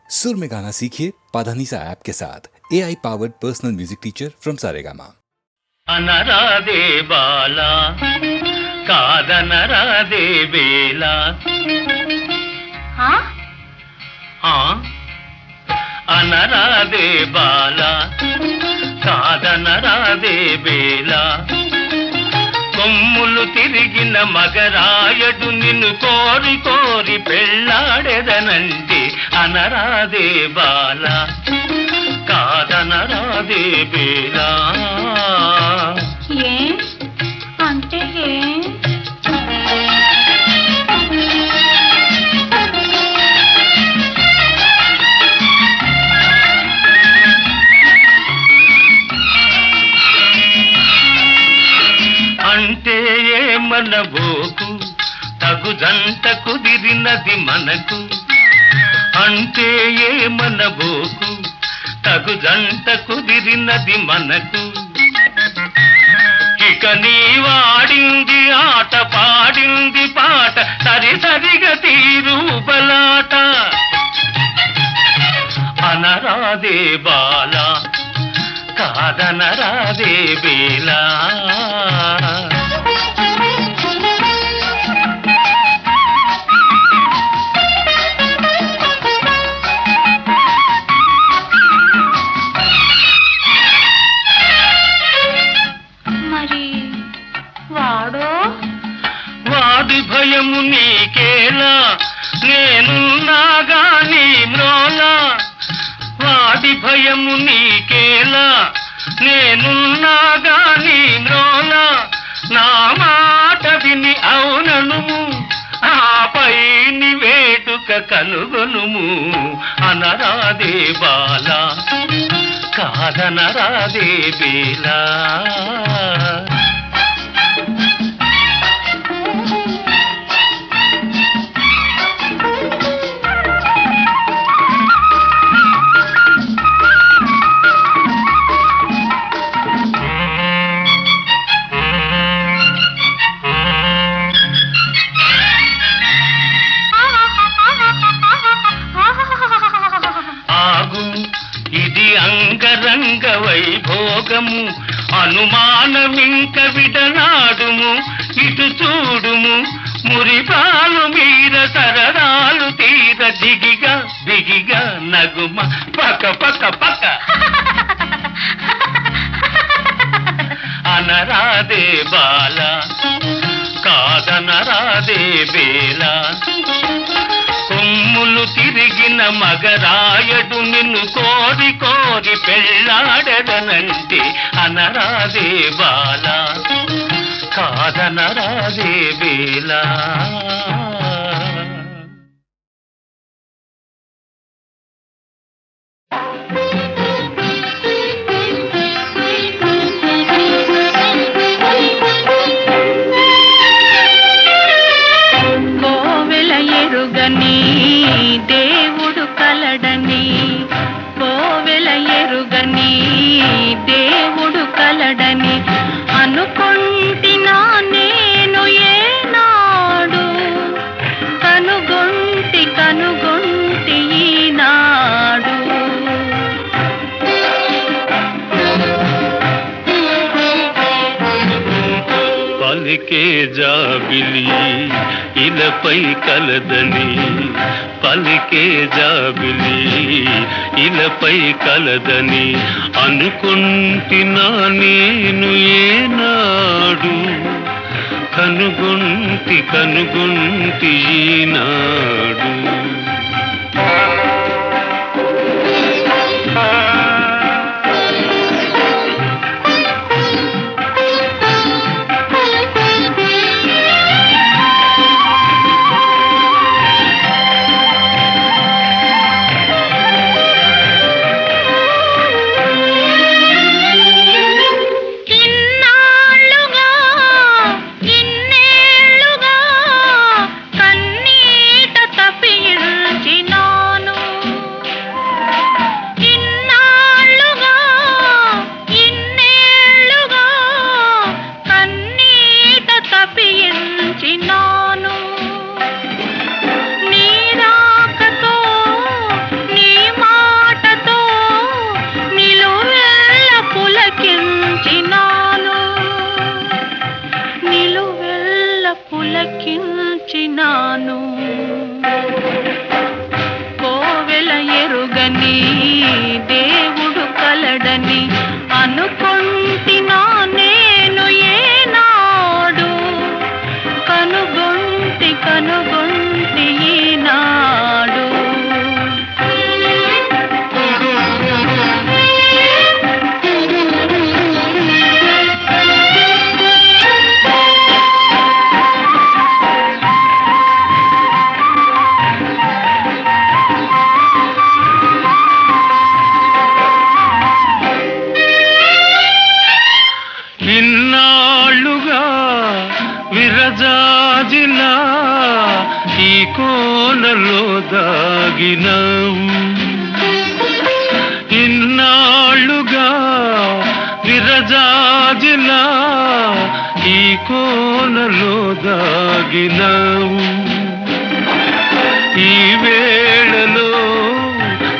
सुर में गाना सीखिए पाधानीसा ऐप के साथ AI powered personal music teacher from Saregama. అనరాదే బాలా కాదనరాదే వేలా అనరాదే బాలా కాదనరాదే వేలా కొమ్ములు తిరిగిన మగరాయడు నిన్ను కోరి కోరి పెళ్ళాడెదనంటే అనరాదే బాలా కాదనరాదే వేలా అంటే అంటే ఏమనబోకు తగు జంట కుదిరినది మనకు అంటే ఏమనబోకు తగు జంట కుదిరినది మనకు ఇక నీ వాడింది ఆట పాడింది పాట సరి సరిగా తీరు బలాట అనరాదే బాలా కాదనరాదే వేలా వాడి భయము నీకేలా నేనున్నాగా నీ మ్రోలా వాడి భయము నీకేలా నేనున్నాగా నీ మ్రోలా నా మాట విని అవుననుము ఆపై ని వేటుక కనుగొనుము అనరాదే బాలా కాదనరాదే వేలా అంగరంగ వైభోగము అనుమానమింక విడనాడుము ఇటు చూడుము మురిపాలు మీర సరదాలు తీర దిగిగా దిగిగా నగుమ పక పక పక అనరాదే బాలా కాదనరాదే వేలా కొమ్ములు తిరిగిన మగరాయడు నిన్ను కోరి కోరి పెళ్ళాడెదనంటే అనరాదే బాలా కాదనరాదే వేలా దేవుడు కలడని కోవెల ఎరుగని దేవుడు కలడని అనుకొంటినా నేను ఏనాడు కనుగొంటి ఈనాడు పలికే జాబిలి ఇలపై కలదని పలికే జాబిలి ఇలపై కలదని అనుకుంటున్నా నేను ఏనాడు కనుగొంటి ఈనాడు కన్నీట తప్పిళ్ళు ఎరుగని దేవుడు కలడని అనుకొంటినా నేను ఏనాడు కనుగొంటి ఈనాడు. ఇన్నాళ్ళుగా విరజాజిలా ఈ కోనలో దాగినావు, ఇన్నాళ్ళుగా విరజాజిలా ఈ కోనలో దాగినావు. ఈ వేళలో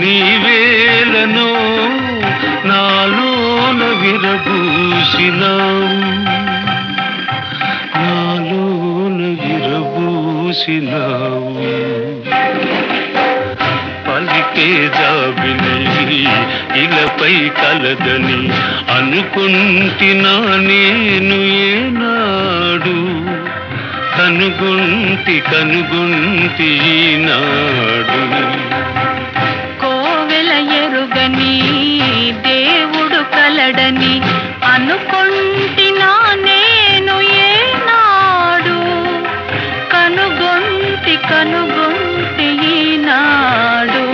నీ వేళనో నాలోన విరబూసినావు, నాలోన విరబూసినావు. పలికే జాబిలి ఇలపై కలదని అనుకుంటినా నేను ఏనాడు కనుగొంటి ఈనాడు. కోవెల ఎరుగని దేవుడు కలడని అనుకొంటినా నేను ఏనాడు కనుగొంటి ఈనాడు.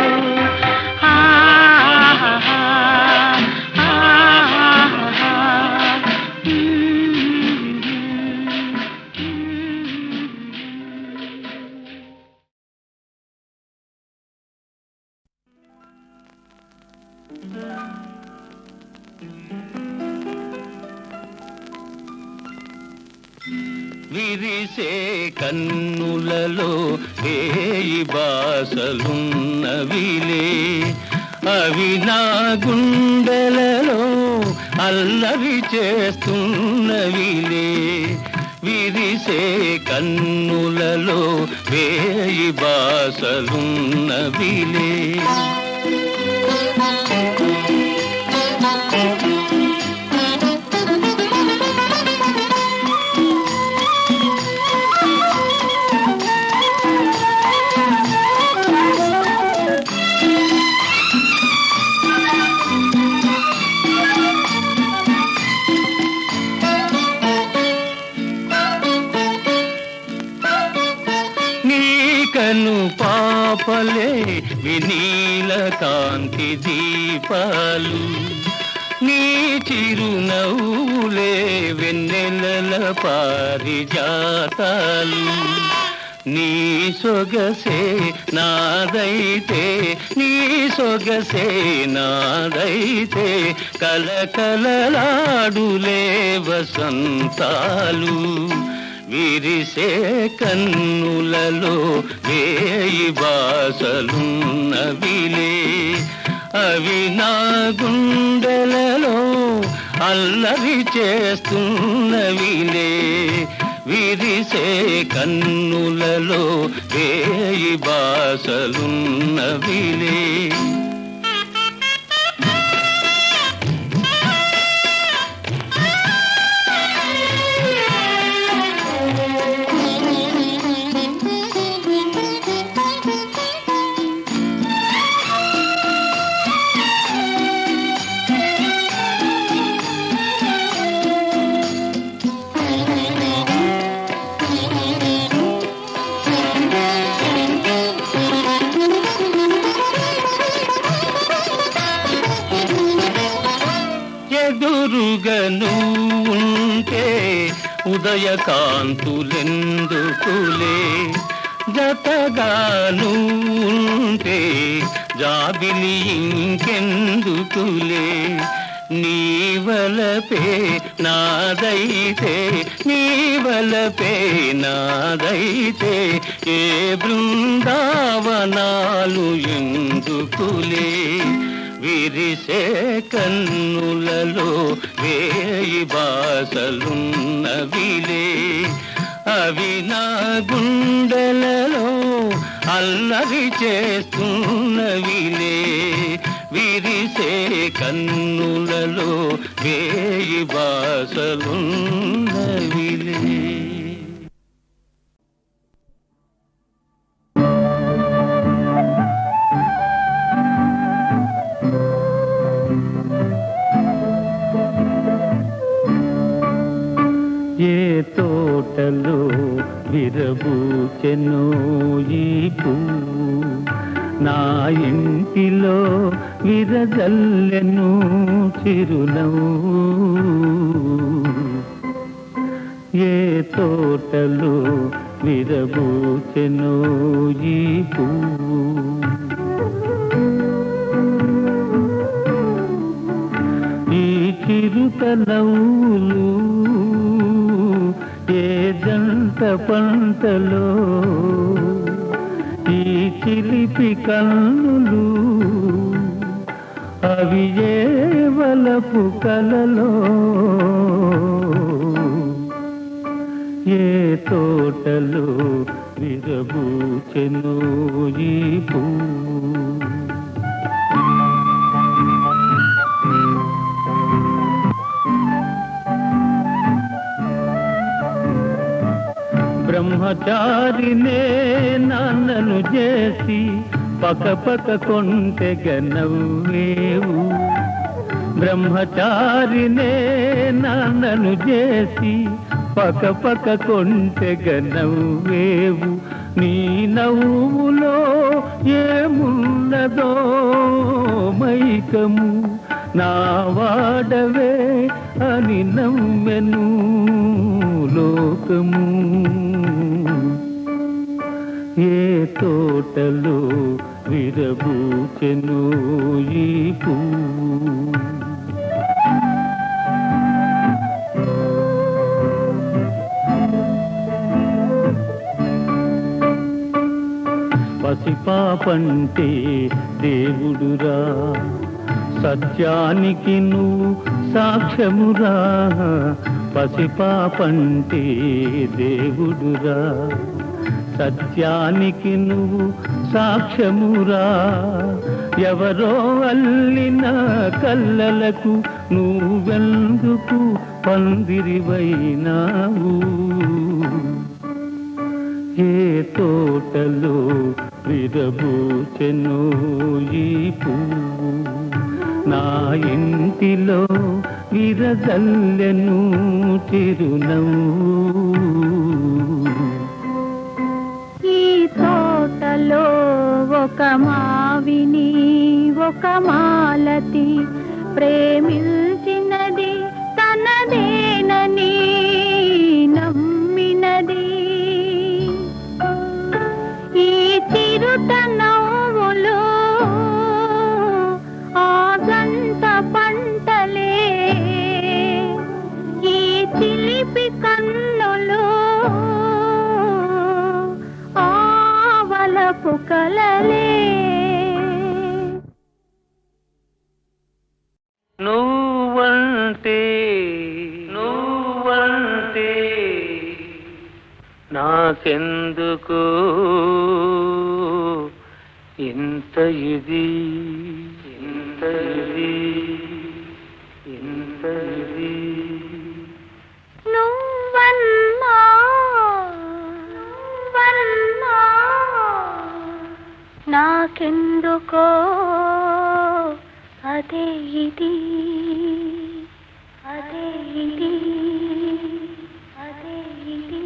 విరిసే కన్నులలో వేయి బాసలున్నవిలే, అవి నా గుండెలలో అల్లరి చేస్తున్నవిలే. విరిసే కన్నులలో వేయి బాసలున్నవిలే. కను పాపలే వినీల కాంతి దీపాలు, నీ చిరునవ్వులే వెన్నెలల పారిజాతాలు. నీ సొగసే నాదైతే, నీ సొగసే నాదైతే కలకలలాడులే వసంతాలు. విరిసే కన్నులలో వేయి బాసలున్నవిలే, అవి నా గుండెలలో అల్లరి చేస్తున్నవిలే. విరిసే కన్నులలో వేయి బాసలున్నవిలే. ఎదురుగను ఉంటే ఉదయకాంతులెందుకులే, జతగాను ఉంటే జాబిలి ఇంకెందుకులే. నీ వలపే నాదైతే, నీ వలపే నాదైతే ఏ బృందావనాలు ఎందుకులే. విరిసే కన్నులలో వేయి బాసలున్నవిలే, అవి నా గుండెలలో అల్లరి చేస్తున్నవిలే. విరిసే కన్నులలో వేయి బాసలున్నవిలే. ఏ తోటలో విరబూచెనో ఈ పువ్వు, నా ఇంటిలో విరజల్లెను చిరునవ్వు. ఏ తోటలో విరబూచెనో ఈ పువ్వు, ఈ చిరుతలవులు ఏ జంట పంటలో, ఈ చిలిపి కన్నులు అవి ఏ వలపు కలలో. ఏ తోటలో విరబూచెనో ఈ పువ్వు. బ్రహ్మచారినే నాన్నను చేసి పక కొంటెగ నవ్వేవు. బ్రహ్మచారినే నాన్నను చేసి పక కొంటెగ నవ్వేవు. నీ నవ్వులో ఏమున్నదో మైకము, నా వాడవే అని నమ్మెను లోకము. ఏ తోటలో విరబూచెనో ఈ పువ్వు. పసిపాపంటే దేవుడురా, సత్యానికి నువ్వు సాక్ష్యమురా. పసిపాపంటే దేవుడురా, సత్యానికి నువ్వు సాక్ష్యమురా. ఎవరో అల్లిన కల్లలకు నువ్వెందుకు పందిరివైనావు. ఏ తోటలో విరబూచెనో ఈ పువ్వు, నా ఇంటిలో విరజల్లెను చిరునవ్వు. ఈ తోటలో ఒక మావిని ఒక మాలతి ప్రేమించినది, తనదేనని నమ్మినది. ఈ చిరుతనవ్వులో ఆ గంట పంటలే, ఈ చిలిపి కన్నులో ఆవలపు కలలే. నువ్వంటే నాకెందుకు ఇంత ఇది ఇంత ఇది ఇంత ఇది. నువ్వన్నా నాకెందుకో అదే ఇది అదే ఇది అదే ఇది.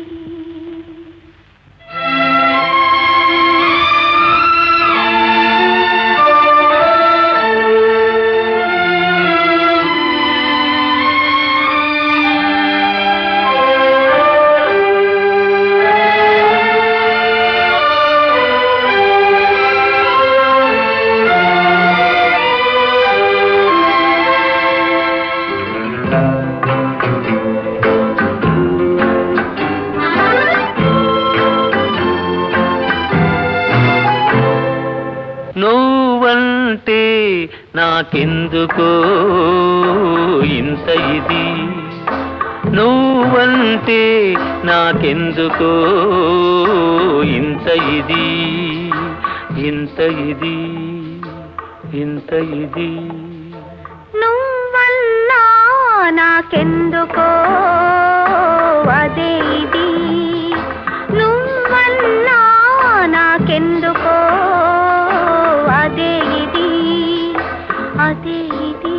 నువ్వంటే నాకెందుకో ఇంత ఇది, నువ్వంటే నాకెందుకో ఇంత ఇది ఇంత ఇది ఇంత ఇది నువ్వన్నా నాకెందుకో అదే ఇది నువ్వన్నా నాకెందుకో అదే ఇది అదే ఇది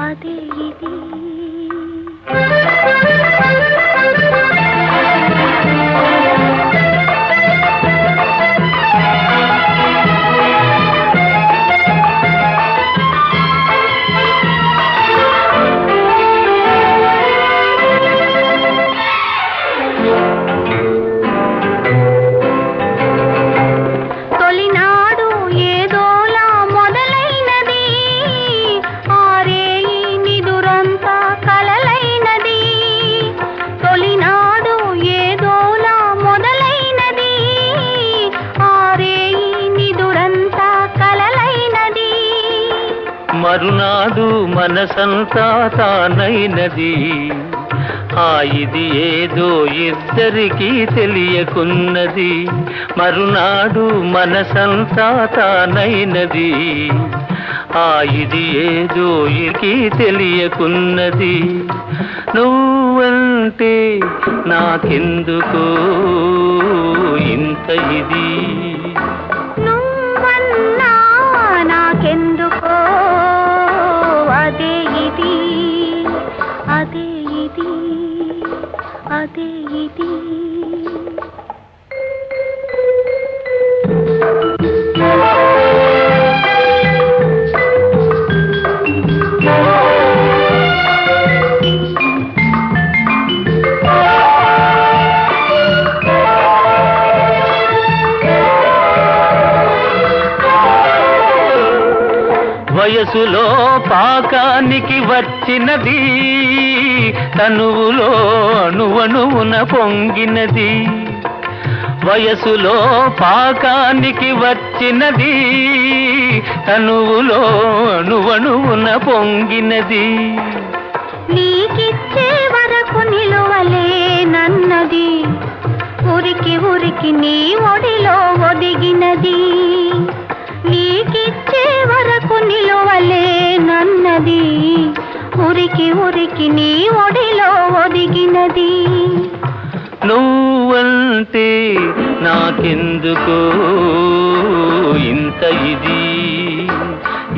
అదే ఇది మరునాడు మనసంతా తానైనది ఆ ఇది ఏదో ఇద్దరికీ తెలియకున్నది మరునాడు మనసంతా తానైనది ఆ ఇది ఏదో ఇకి తెలియకున్నది నువ్వంటే నాకెందుకు ఇంత ఇది నువ్వన్నా నాకెందుకో అదే ఇది అదే ఇది అదే ఇది వయసులో పాకానికి వచ్చినది తనువులో అణువణువున పొంగినది వయసులో పాకానికి వచ్చినది తనువులో అణువణువున పొంగినది నీకిచ్చే వరకు నిలువలేనన్నది ఉరికి ఉరికి నీ ఒడిలో ఒదిగినది నీకిచ్చే వరకు నిలువలేనన్నది ఉరికి ఉరికి నీ ఒడిలో ఒదిగినది నువ్వంటే నాకెందుకు ఇంత ఇది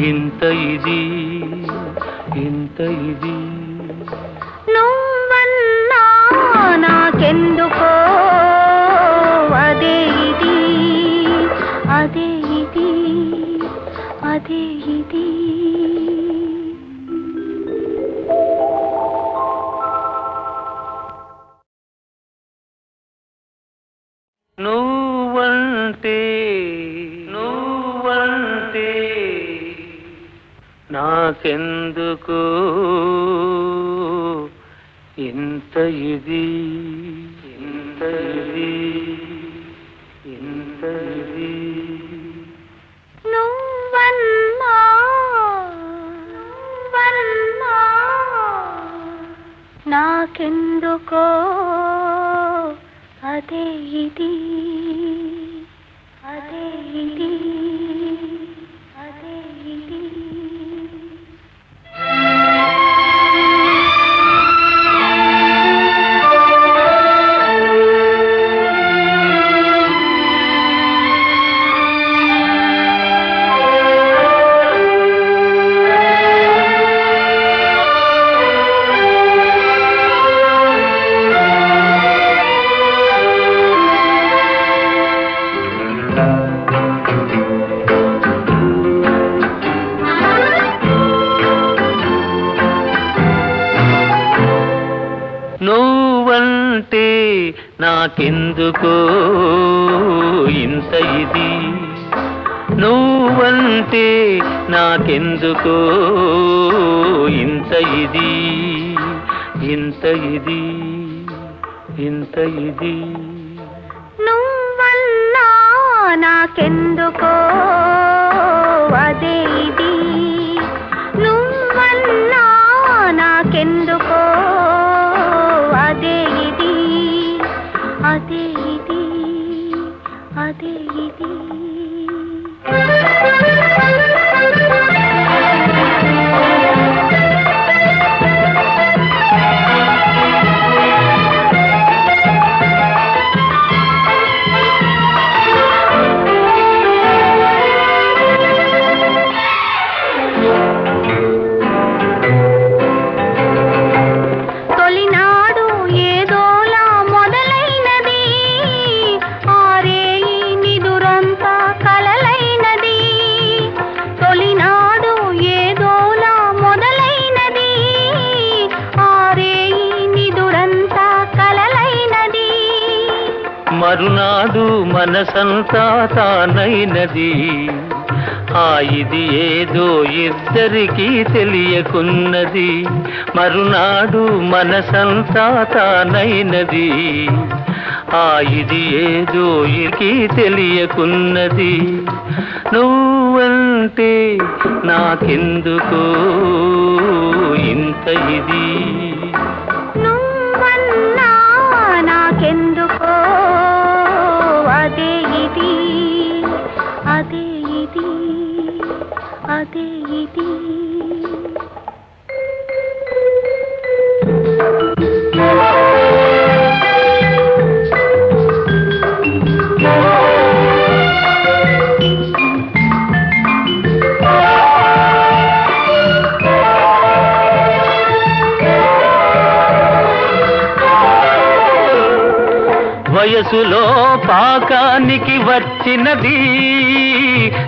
ఇంత ఇది ఇంత ఇది నువ్వన్నా నాకెందుకో అదే ఇది అదే ఇది అదే ఇది నువ్వంటే నాకెందుకు ఇంత ఇది ఇంత ఇది ఇంత ఇది నువ్వన్నా నాకెందుకో అదే ఇది అదే ఇది అదే ఇది నువ్వంటే నాకెందుకు ఇంత ఇది నువ్వంటే నాకెందుకు ఇంత ఇది ఇంత ఇది ఇంత ఇది నువ్వన్నా నాకెందుకో అదే ఇది నువ్వన్నా నాకెందుకో అదే ఇది అదే ఇది అదే ఇది మనసంతా తానైనది. ఆ ఇది ఏదో ఇద్దరికీ తెలియకున్నది. మరునాడు మనసంతా తానైనది. ఆ ఇది ఏదో ఇకి తెలియకున్నది. నువ్వంటే నాకెందుకో ఇంత ఇది. నువ్వన్నా నాకెందుకో అదే ఇది, అదే ఇది, అదే ఇది. వయసులో పాకానికి వచ్చినది,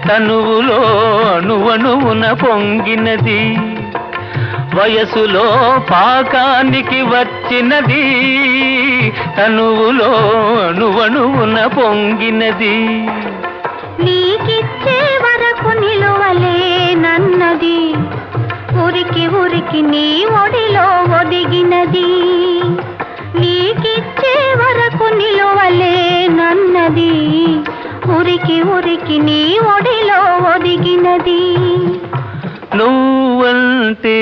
తనువులో అణువణువున పొంగినది. వయసులో పాకానికి వచ్చినది, తనువులో అణువణువున పొంగినది. నీకిచ్చే వరకు నిలువలేనన్నది, ఉరికి ఉరికి నీ ఒడిలో ఒదిగినది. నీకిచ్చే వరకు నిలువలేనన్నది, ఉరికి ఉరికి నీ ఒడిలో ఒదిగినది. నువ్వంటే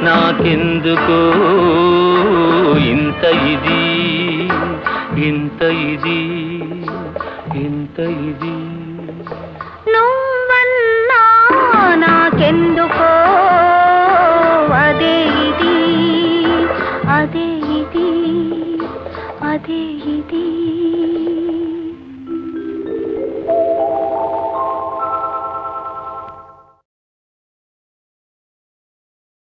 నాకెందుకో ఇంత ఇది, ఇంత ఇది, ఇంత ఇది. నువ్వన్నా నాకెందుకో